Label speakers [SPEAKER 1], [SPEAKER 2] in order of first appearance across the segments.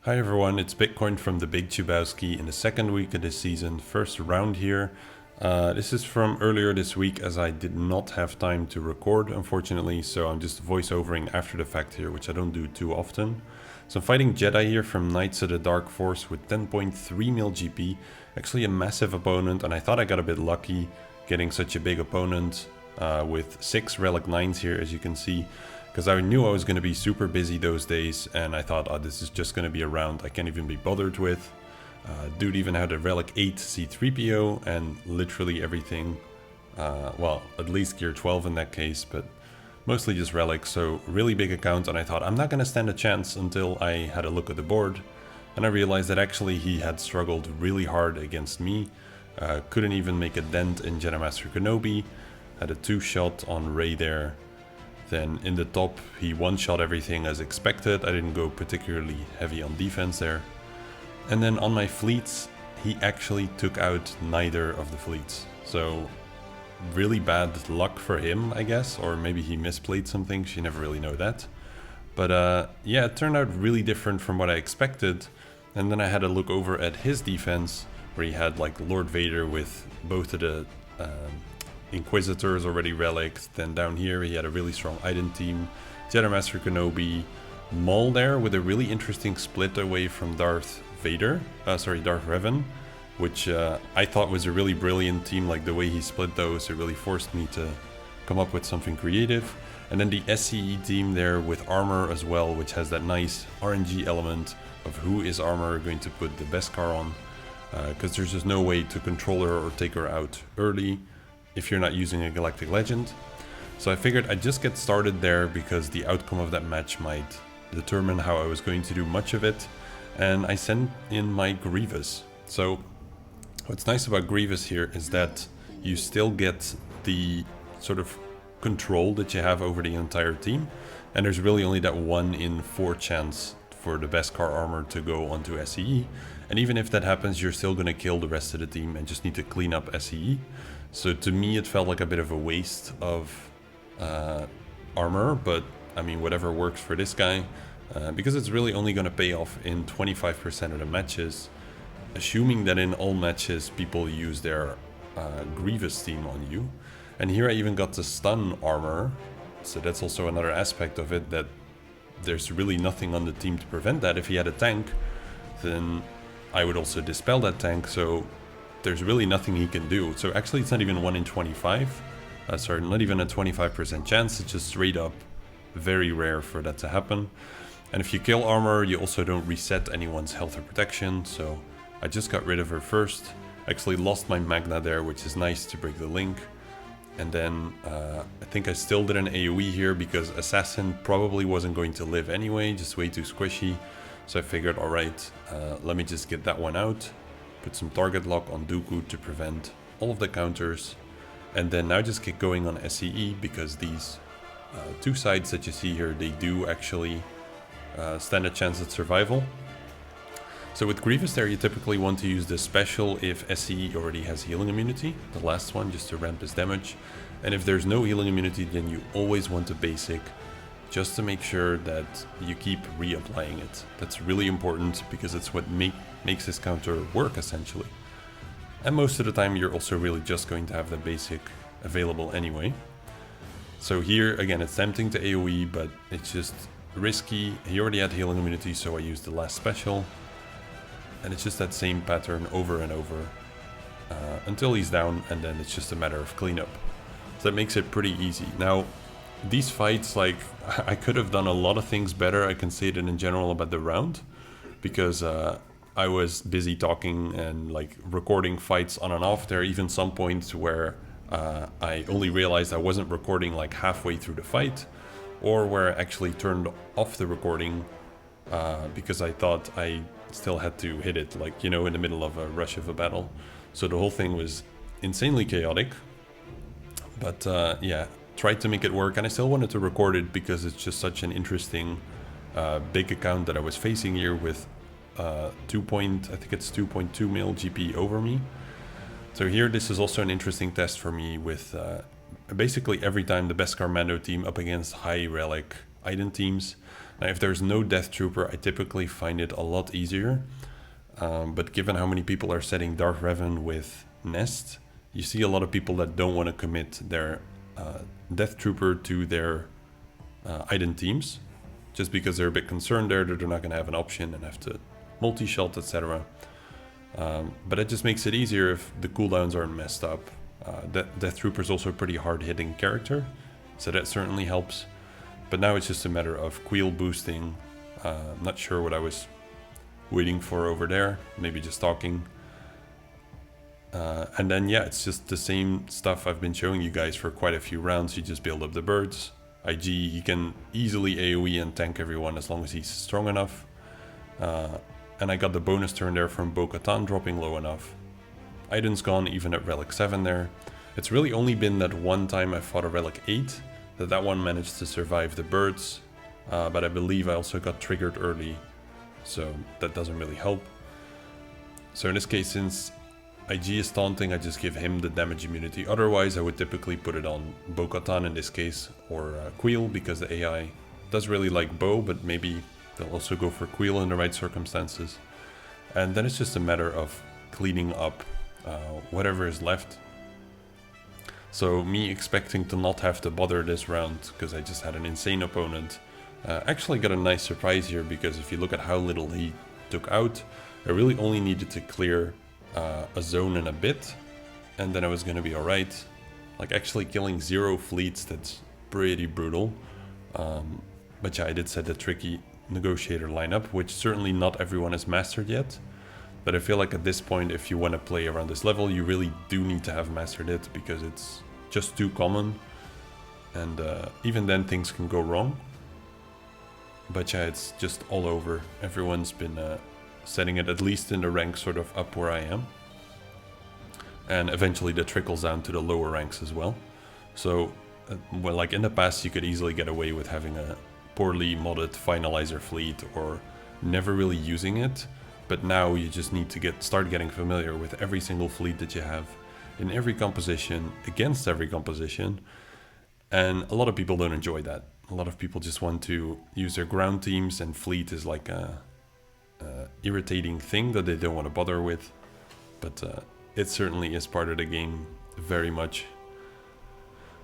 [SPEAKER 1] Hi everyone, it's Bitcoin from the Big Chubowski in the second week of this season, first round here. This is from earlier this week as I did not have time to record, unfortunately, so I'm just voiceovering after the fact here, which I don't do too often. So I'm fighting Jedi here from Knights of the Dark Force with 10.3 mil GP, actually a massive opponent, and I thought I got a bit lucky getting such a big opponent with 6 Relic 9s here, as you can see. Because I knew I was going to be super busy those days, and I thought, oh, this is just going to be a round I can't even be bothered with. Dude even had a Relic 8 C3PO and literally everything. Well, at least Gear 12 in that case, but mostly just relics, so really big account, and I thought I'm not going to stand a chance until I had a look at the board. And I realized that actually he had struggled really hard against me. Couldn't even make a dent in Jedi Master Kenobi. Had a 2-shot on Rey there. Then in the top, he one-shot everything as expected. I didn't go particularly heavy on defense there. And then on my fleets, he actually took out neither of the fleets. So really bad luck for him, I guess. Or maybe he misplayed some things, you never really know that. But yeah, it turned out really different from what I expected. And then I had a look over at his defense, where he had like Lord Vader with both of the Inquisitors already relics. Then down here he had a really strong Iden team, Jedi Master Kenobi, Maul there with a really interesting split away from Darth Revan, which I thought was a really brilliant team. Like the way he split those, it really forced me to come up with something creative. And then the SCE team there with armor as well, which has that nice RNG element of who is armor going to put the Beskar on, because there's just no way to control her or take her out early if you're not using a Galactic Legend. So I figured I'd just get started there because the outcome of that match might determine how I was going to do much of it. And I sent in my Grievous. So what's nice about Grievous here is that you still get the sort of control that you have over the entire team. And there's really only that 1 in 4 chance for the Beskar armor to go onto SCE. And even if that happens, you're still going to kill the rest of the team and just need to clean up SCE. So to me, it felt like a bit of a waste of armor, but I mean, whatever works for this guy, because it's really only going to pay off in 25% of the matches, assuming that in all matches people use their Grievous team on you. And here I even got the stun armor, so that's also another aspect of it, that there's really nothing on the team to prevent that. If he had a tank, then I would also dispel that tank, so there's really nothing he can do. So actually it's not even 1 in 25, sorry, not even a 25% chance, it's just straight up very rare for that to happen. And if you kill armor, you also don't reset anyone's health or protection, so I just got rid of her first. Actually lost my Magna there, which is nice to break the link. And then I think I still did an AoE here because Assassin probably wasn't going to live anyway, just way too squishy. So I figured, alright, let me just get that one out. Put some target lock on Dooku to prevent all of the counters. And then now just get going on SCE because these 2 sides that you see here, they do actually stand a chance at survival. So with Grievous there, you typically want to use the special if SCE already has healing immunity, the last one, just to ramp his damage. And if there's no healing immunity, then you always want a basic, just to make sure that you keep reapplying it. That's really important because it's what makes this counter work essentially. And most of the time you're also really just going to have the basic available anyway. So here again, it's tempting to AoE, but it's just risky. He already had healing immunity, so I used the last special. And it's just that same pattern over and over until he's down, and then it's just a matter of cleanup. So that makes it pretty easy. Now, these fights, like, I could have done a lot of things better. I can say that in general about the round, because I was busy talking and like recording fights on and off. There are even some points where I only realized I wasn't recording like halfway through the fight, or where I actually turned off the recording because I thought I still had to hit it, like, you know, in the middle of a rush of a battle. So the whole thing was insanely chaotic. But yeah, tried to make it work, and I still wanted to record it because it's just such an interesting big account that I was facing here with I think it's 2.2 mil GP over me. So here, this is also an interesting test for me with basically every time the Beskar Mando team up against high relic Iden teams. Now, if there's no Death Trooper, I typically find it a lot easier. But given how many people are setting Darth Revan with Nest, you see a lot of people that don't want to commit their Death Trooper to their Iden teams, just because they're a bit concerned there that they're not going to have an option and have to multi-shot, etc. But it just makes it easier if the cooldowns aren't messed up. Death Trooper is also a pretty hard-hitting character, so that certainly helps. But now it's just a matter of Queel boosting. I'm not sure what I was waiting for over there, maybe just talking. And then yeah, it's just the same stuff I've been showing you guys for quite a few rounds. You just build up the birds. IG, he can easily AoE and tank everyone as long as he's strong enough. And I got the bonus turn there from Bo-Katan dropping low enough. Iden's gone even at Relic 7 there. It's really only been that one time I fought a Relic 8 that one managed to survive the birds. But I believe I also got triggered early, so that doesn't really help. So in this case, since IG is taunting, I just give him the damage immunity. Otherwise, I would typically put it on Bo-Katan in this case, or Queel, because the AI does really like Bo, but maybe they'll also go for Queel in the right circumstances. And then it's just a matter of cleaning up whatever is left. So me expecting to not have to bother this round, because I just had an insane opponent, actually got a nice surprise here, because if you look at how little he took out, I really only needed to clear a zone and a bit, and then I was going to be alright. Like actually killing 0 fleets, that's pretty brutal. But yeah, I did set a tricky negotiator lineup, which certainly not everyone has mastered yet. But I feel like at this point, if you want to play around this level, you really do need to have mastered it, because it's just too common. And even then things can go wrong. But yeah, it's just all over. Everyone's been setting it at least in the rank sort of up where I am. And eventually that trickles down to the lower ranks as well. So, well, like in the past you could easily get away with having a poorly modded finalizer fleet or never really using it. But now you just need to start getting familiar with every single fleet that you have in every composition, against every composition. And a lot of people don't enjoy that. A lot of people just want to use their ground teams, and fleet is like a irritating thing that they don't want to bother with. But it certainly is part of the game, very much.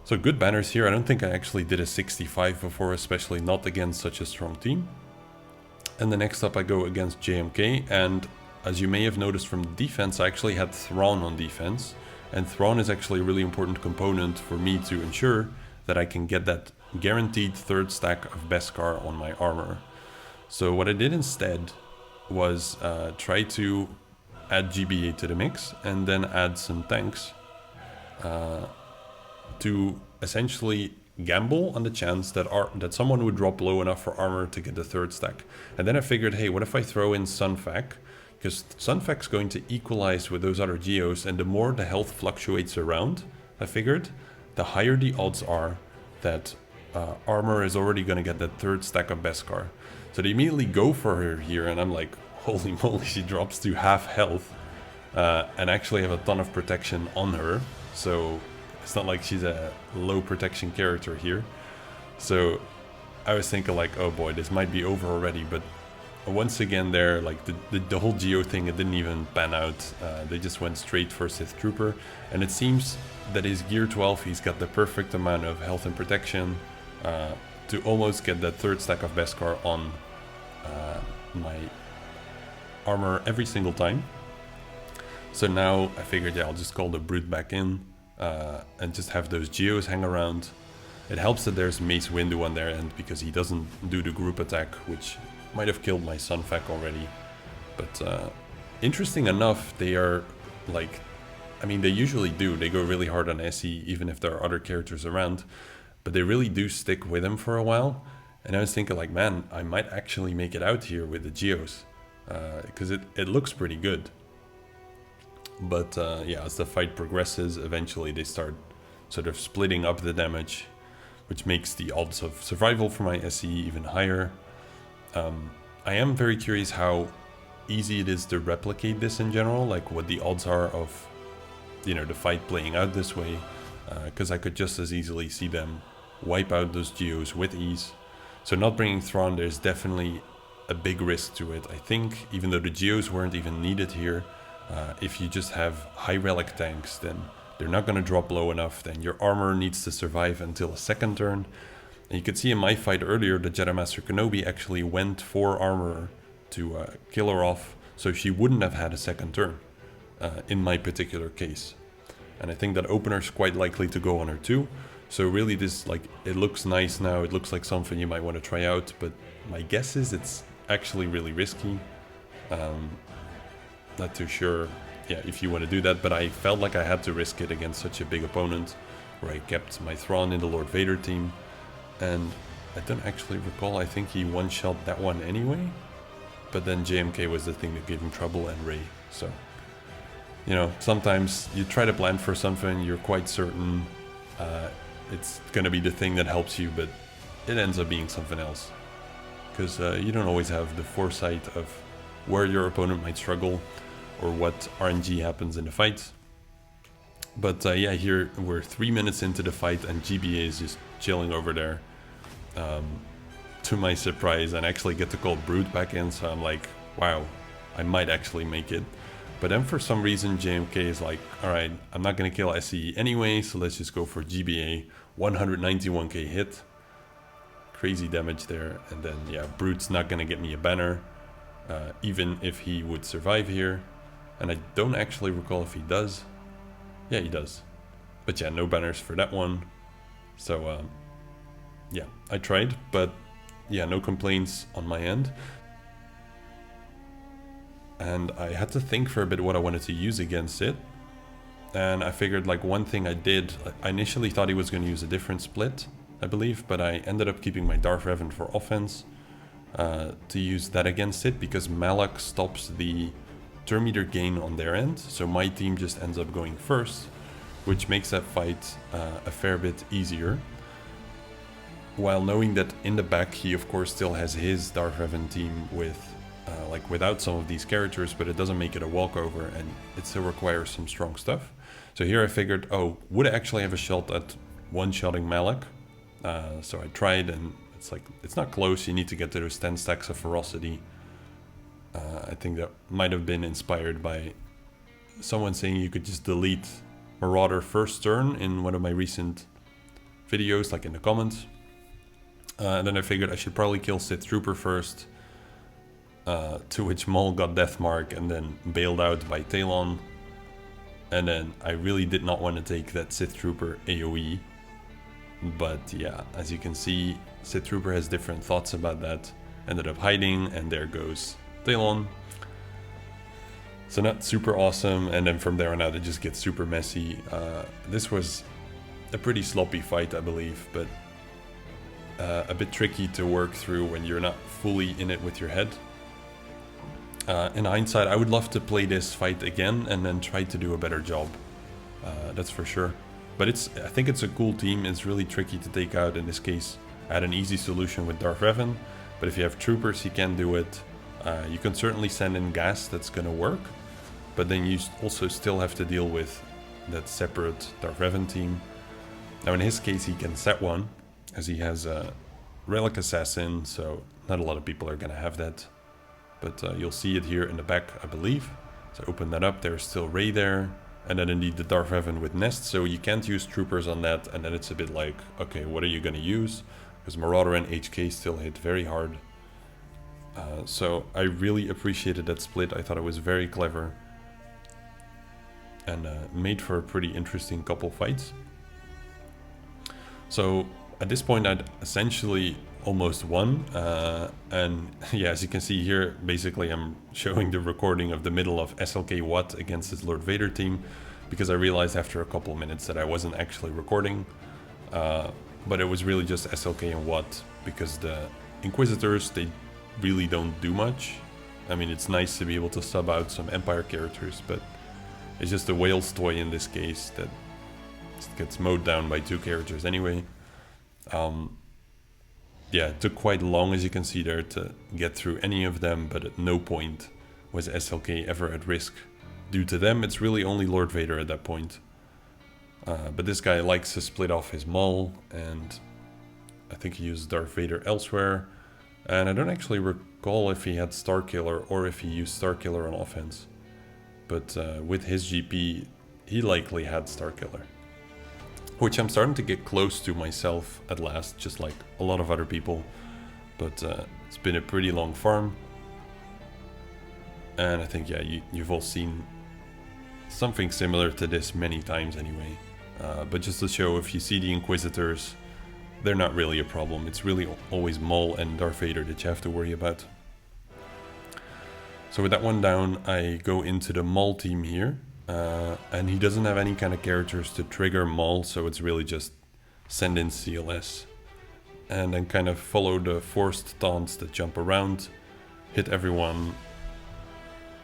[SPEAKER 1] So good banners here. I don't think I actually did a 65 before, especially not against such a strong team. And the next up I go against JMK, and as you may have noticed from the defense, I actually had Thrawn on defense. And Thrawn is actually a really important component for me to ensure that I can get that guaranteed third stack of Beskar on my armor. So what I did instead was try to add GBA to the mix, and then add some tanks to essentially gamble on the chance that someone would drop low enough for armor to get the third stack. And then I figured, hey, what if I throw in Sun Fac? Because Sun Fac's going to equalize with those other geos, and the more the health fluctuates around, I figured, the higher the odds are that armor is already going to get that third stack of Beskar. So they immediately go for her here, and I'm like, holy moly, she drops to half health. And actually have a ton of protection on her. So it's not like she's a low protection character here. So I was thinking like, oh boy, this might be over already. But once again there, like the whole Geo thing, it didn't even pan out. They just went straight for Sith Trooper. And it seems that his Gear 12, he's got the perfect amount of health and protection to almost get that third stack of Beskar on my armor every single time. So now I figured, yeah, I'll just call the Brute back in and just have those Geos hang around. It helps that there's Mace Windu on their end, because he doesn't do the group attack, which might have killed my Sun Fac already. But interesting enough, they are like, I mean, they usually do. They go really hard on SE, even if there are other characters around. But they really do stick with him for a while. And I was thinking like, man, I might actually make it out here with the Geos. Because it looks pretty good. But yeah, as the fight progresses, eventually they start sort of splitting up the damage, which makes the odds of survival for my SE even higher. I am very curious how easy it is to replicate this in general, like what the odds are of, you know, the fight playing out this way, because I could just as easily see them wipe out those Geos with ease. So not bringing Thrawn, there's definitely a big risk to it. I think, even though the Geos weren't even needed here, if you just have high relic tanks, then they're not going to drop low enough. Then your armor needs to survive until a second turn. And you could see in my fight earlier, the Jedi Master Kenobi actually went for armor to kill her off, so she wouldn't have had a second turn in my particular case. And I think that opener is quite likely to go on her too. So really this, like, it looks nice now, it looks like something you might want to try out, but my guess is it's actually really risky. Not too sure, yeah, if you want to do that, but I felt like I had to risk it against such a big opponent, where I kept my Thrawn in the Lord Vader team, and I don't actually recall, I think he one-shot that one anyway, but then JMK was the thing that gave him trouble, and Rey, so, you know, sometimes you try to plan for something, you're quite certain it's gonna be the thing that helps you, but it ends up being something else, because you don't always have the foresight of where your opponent might struggle, or what RNG happens in the fight. But yeah, here we're 3 minutes into the fight and GBA is just chilling over there. To my surprise, and actually get to call Brute back in, so I'm like, wow, I might actually make it. But then for some reason JMK is like, alright, I'm not gonna kill SCE anyway, so let's just go for GBA. 191k hit. Crazy damage there, and then yeah, Brute's not gonna get me a banner, even if he would survive here. And I don't actually recall if he does. Yeah, he does. But yeah, no banners for that one. So yeah, I tried, but yeah, no complaints on my end. And I had to think for a bit what I wanted to use against it. And I figured, like, one thing I did, I initially thought he was going to use a different split, I believe, but I ended up keeping my Darth Revan for offense to use that against it, because Malak stops the turn meter gain on their end, so my team just ends up going first, which makes that fight a fair bit easier. While knowing that in the back he of course still has his Darth Revan team with like without some of these characters, but it doesn't make it a walkover and it still requires some strong stuff. So here I figured, oh, would I actually have a shot at one-shotting Malak? So I tried, and it's like, it's not close, you need to get to those 10 stacks of ferocity. I think that might have been inspired by someone saying you could just delete Marauder first turn in one of my recent videos, like in the comments. And then I figured I should probably kill Sith Trooper first, to which Maul got Deathmark and then bailed out by Talon. And then I really did not want to take that Sith Trooper AoE. But yeah, as you can see, Sith Trooper has different thoughts about that. Ended up hiding, and there goes Talon. So not super awesome, and then from there on out it just gets super messy. This was a pretty sloppy fight, I believe, but a bit tricky to work through when you're not fully in it with your head. In hindsight, I would love to play this fight again and then try to do a better job. That's for sure. But I think it's a cool team. It's really tricky to take out. In this case, I had an easy solution with Darth Revan, but if you have troopers, you can do it. You can certainly send in gas, that's gonna work, but then you also still have to deal with that separate Darth Revan team. Now in his case, he can set one, as he has a Relic Assassin, so not a lot of people are gonna have that. But you'll see it here in the back, I believe. So open that up, there's still Rey there. And then indeed the Darth Revan with Nest, so you can't use troopers on that, and then it's a bit like, okay, what are you gonna use? Because Marauder and HK still hit very hard. So I really appreciated that split. I thought it was very clever. And made for a pretty interesting couple fights. So at this point I'd essentially almost won. And yeah, as you can see here, basically I'm showing the recording of the middle of SLK Watt against his Lord Vader team, because I realized after a couple minutes that I wasn't actually recording. But it was really just SLK and Watt, because the Inquisitors, they really don't do much. I mean, it's nice to be able to sub out some Empire characters, but it's just a Whale's toy in this case that gets mowed down by 2 characters anyway. Yeah, it took quite long, as you can see there, to get through any of them, but at no point was SLK ever at risk. Due to them, it's really only Lord Vader at that point. But this guy likes to split off his Maul, and I think he used Darth Vader elsewhere. And I don't actually recall if he had Starkiller or if he used Starkiller on offense. But with his GP, he likely had Starkiller. Which I'm starting to get close to myself at last, just like a lot of other people. But it's been a pretty long farm. And I think, yeah, you've all seen something similar to this many times anyway. But just to show, if you see the Inquisitors, they're not really a problem. It's really always Maul and Darth Vader that you have to worry about. So with that one down, I go into the Maul team here. And he doesn't have any kind of characters to trigger Maul, so it's really just send in CLS. And then kind of follow the forced taunts that jump around, hit everyone,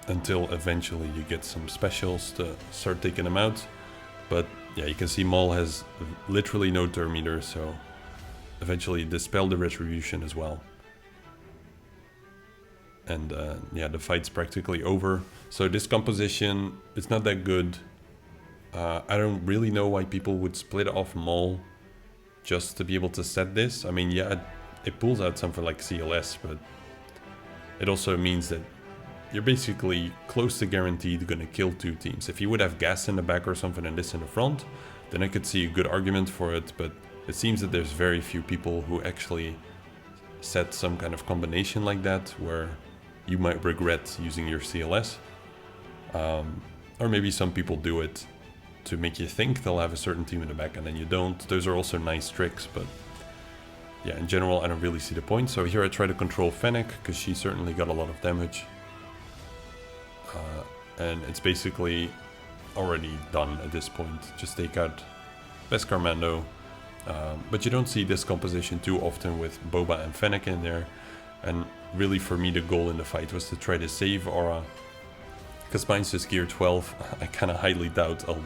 [SPEAKER 1] until eventually you get some specials to start taking them out. But yeah, you can see Maul has literally no turn meter, so eventually dispel the retribution as well. And yeah, the fight's practically over. So this composition, it's not that good. I don't really know why people would split off Maul just to be able to set this. I mean, yeah, it pulls out something like CLS, but it also means that you're basically close to guaranteed going to kill two teams. If you would have gas in the back or something and this in the front, then I could see a good argument for it, but it seems that there's very few people who actually set some kind of combination like that where you might regret using your CLS. Or maybe some people do it to make you think they'll have a certain team in the back and then you don't. Those are also nice tricks, but yeah, in general I don't really see the point. So here I try to control Fennec because she certainly got a lot of damage. And it's basically already done at this point. Just take out Beskar Mando. But you don't see this composition too often with Boba and Fennec in there. And really for me the goal in the fight was to try to save Aura. Because mine's just gear 12, I kind of highly doubt I'll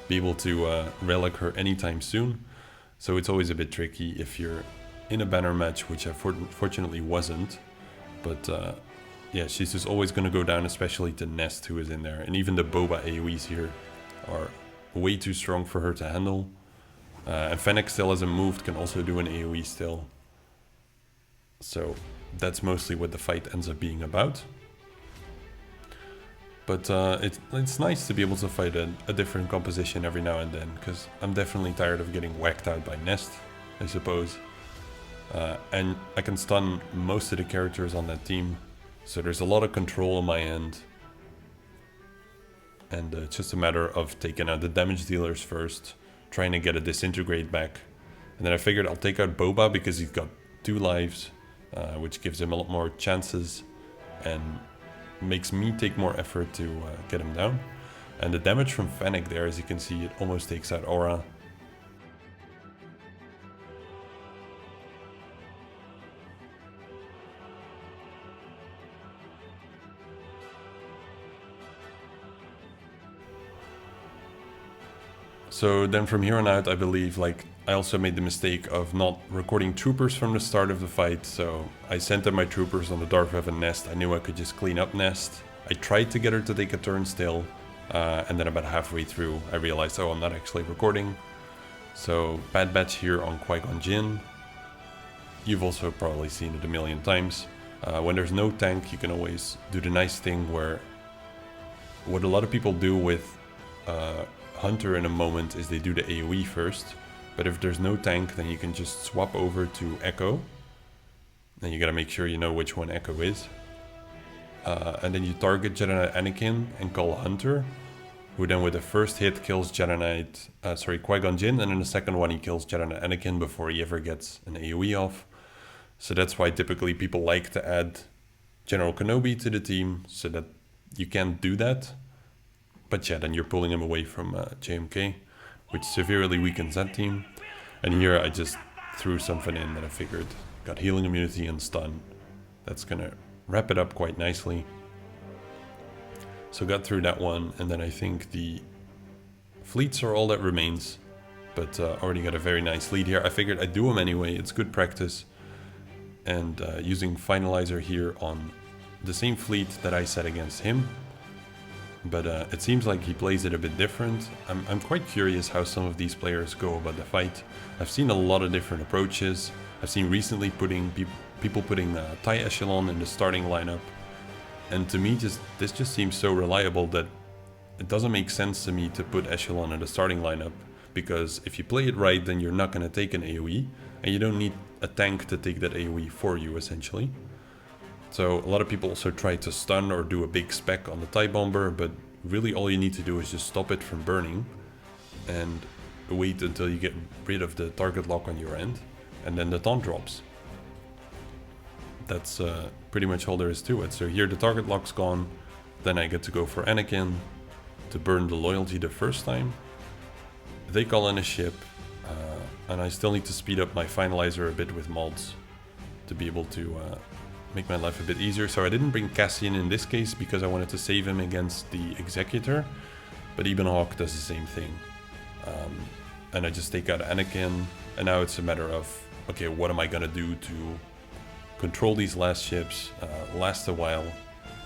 [SPEAKER 1] be able to relic her anytime soon. So it's always a bit tricky if you're in a banner match, which I fortunately wasn't. But yeah, she's just always going to go down, especially to Nest, who is in there. And even the Boba AoEs here are way too strong for her to handle. And Fennec still hasn't moved, can also do an AoE still. So that's mostly what the fight ends up being about. But it's nice to be able to fight a different composition every now and then, because I'm definitely tired of getting whacked out by Nest, I suppose. And I can stun most of the characters on that team, so there's a lot of control on my end. And it's just a matter of taking out the damage dealers first, trying to get a disintegrate back. And then I figured I'll take out Boba because he's got 2 lives, which gives him a lot more chances and makes me take more effort to get him down. And the damage from Fennec there, as you can see, it almost takes out Aura. So then from here on out, I believe, like, I also made the mistake of not recording troopers from the start of the fight. So I sent in my troopers on the Darth Revan Nest. I knew I could just clean up Nest. I tried to get her to take a turn still. And then about halfway through, I realized, oh, I'm not actually recording. So Bad Batch here on Qui-Gon Jinn. You've also probably seen it a million times. When there's no tank, you can always do the nice thing where what a lot of people do with Hunter in a moment is they do the AoE first, but if there's no tank, then you can just swap over to Echo. Then you gotta make sure you know which one Echo is. And then you target Jedi Knight Anakin and call Hunter, who then with the first hit kills Qui-Gon Jinn, and then the second one he kills Jedi Knight Anakin before he ever gets an AoE off. So that's why typically people like to add General Kenobi to the team, so that you can't do that. But yeah, then you're pulling him away from JMK, which severely weakens that team. And here I just threw something in that I figured got healing immunity and stun. That's gonna wrap it up quite nicely. So got through that one, and then I think the fleets are all that remains. But already got a very nice lead here. I figured I'd do them anyway, it's good practice. And using Finalizer here on the same fleet that I set against him. But it seems like he plays it a bit different. I'm quite curious how some of these players go about the fight. I've seen a lot of different approaches. I've seen recently people putting TIE Echelon in the starting lineup, and to me this just seems so reliable that it doesn't make sense to me to put Echelon in the starting lineup, because if you play it right, then you're not going to take an AoE, and you don't need a tank to take that AoE for you, essentially. So a lot of people also try to stun or do a big spec on the TIE Bomber, but really all you need to do is just stop it from burning and wait until you get rid of the target lock on your end, and then the taunt drops. That's pretty much all there is to it. So here the target lock's gone, then I get to go for Anakin to burn the loyalty the first time. They call in a ship, and I still need to speed up my finalizer a bit with mods to be able to make my life a bit easier. So I didn't bring Cassian in this case because I wanted to save him against the Executor, but Ebon Hawk does the same thing. And I just take out Anakin, and now it's a matter of, okay, what am I gonna do to control these last ships, last a while,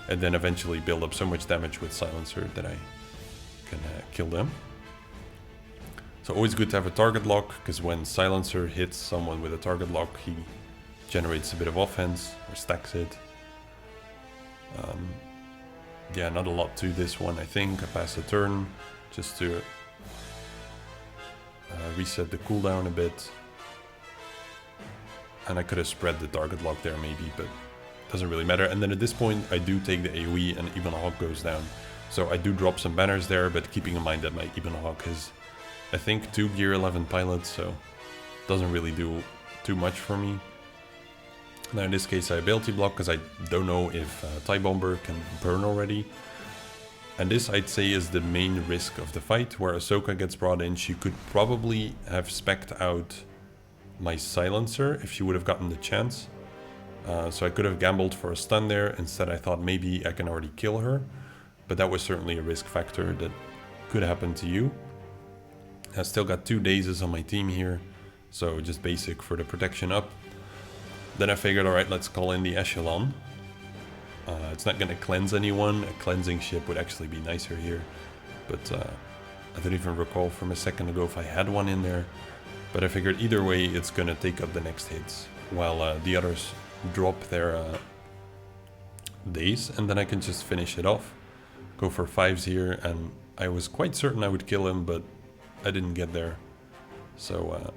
[SPEAKER 1] and then eventually build up so much damage with Silencer that I can kill them. So always good to have a target lock, because when Silencer hits someone with a target lock, he generates a bit of offense, or stacks it. Yeah, not a lot to this one, I think. I pass a turn, just to reset the cooldown a bit. And I could have spread the target lock there maybe, but doesn't really matter. And then at this point, I do take the AoE and Ebon Hawk goes down. So I do drop some banners there, but keeping in mind that my Ebon Hawk is, I think, 2 Gear 11 pilots, so doesn't really do too much for me. Now in this case I ability block because I don't know if TIE Bomber can burn already. And this, I'd say, is the main risk of the fight, where Ahsoka gets brought in. She could probably have specced out my Silencer if she would have gotten the chance. So I could have gambled for a stun there. Instead I thought maybe I can already kill her. But that was certainly a risk factor that could happen to you. I still got 2 dazes on my team here, so just basic for the protection up. Then I figured, alright, let's call in the Echelon. It's not going to cleanse anyone. A cleansing ship would actually be nicer here. But I don't even recall from a second ago if I had one in there. But I figured either way it's going to take up the next hits, while the others drop their days, and then I can just finish it off. Go for 5s here, and I was quite certain I would kill him, but I didn't get there. So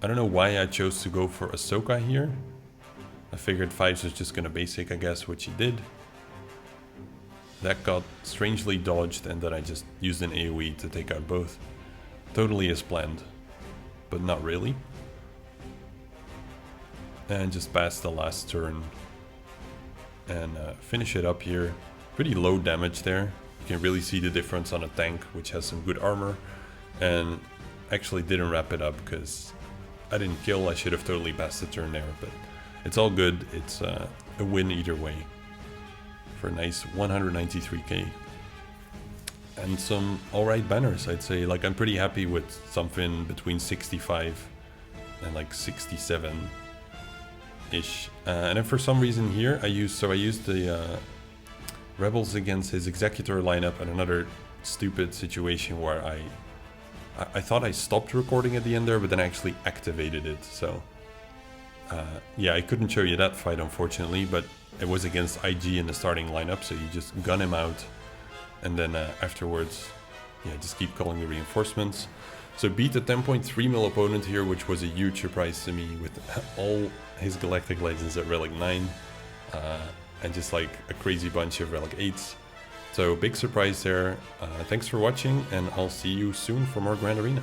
[SPEAKER 1] I don't know why I chose to go for Ahsoka here. I figured 5s was just gonna basic, I guess, which he did. That got strangely dodged, and then I just used an AoE to take out both. Totally as planned, but not really. And just pass the last turn and finish it up here. Pretty low damage there. You can really see the difference on a tank, which has some good armor. And actually didn't wrap it up because I didn't kill. I should have totally passed the turn there, but it's all good. It's a win either way for a nice 193k. And some alright banners, I'd say. Like, I'm pretty happy with something between 65 and like 67-ish. And then for some reason here, I used the Rebels against his Executor lineup and another stupid situation where I thought I stopped recording at the end there, but then I actually activated it. So yeah, I couldn't show you that fight, unfortunately, but it was against IG in the starting lineup, so you just gun him out, and then afterwards, yeah, just keep calling the reinforcements. So beat a 10.3 mil opponent here, which was a huge surprise to me, with all his Galactic Legends at Relic 9, and just like a crazy bunch of Relic 8s. So big surprise there. Thanks for watching, and I'll see you soon for more Grand Arena.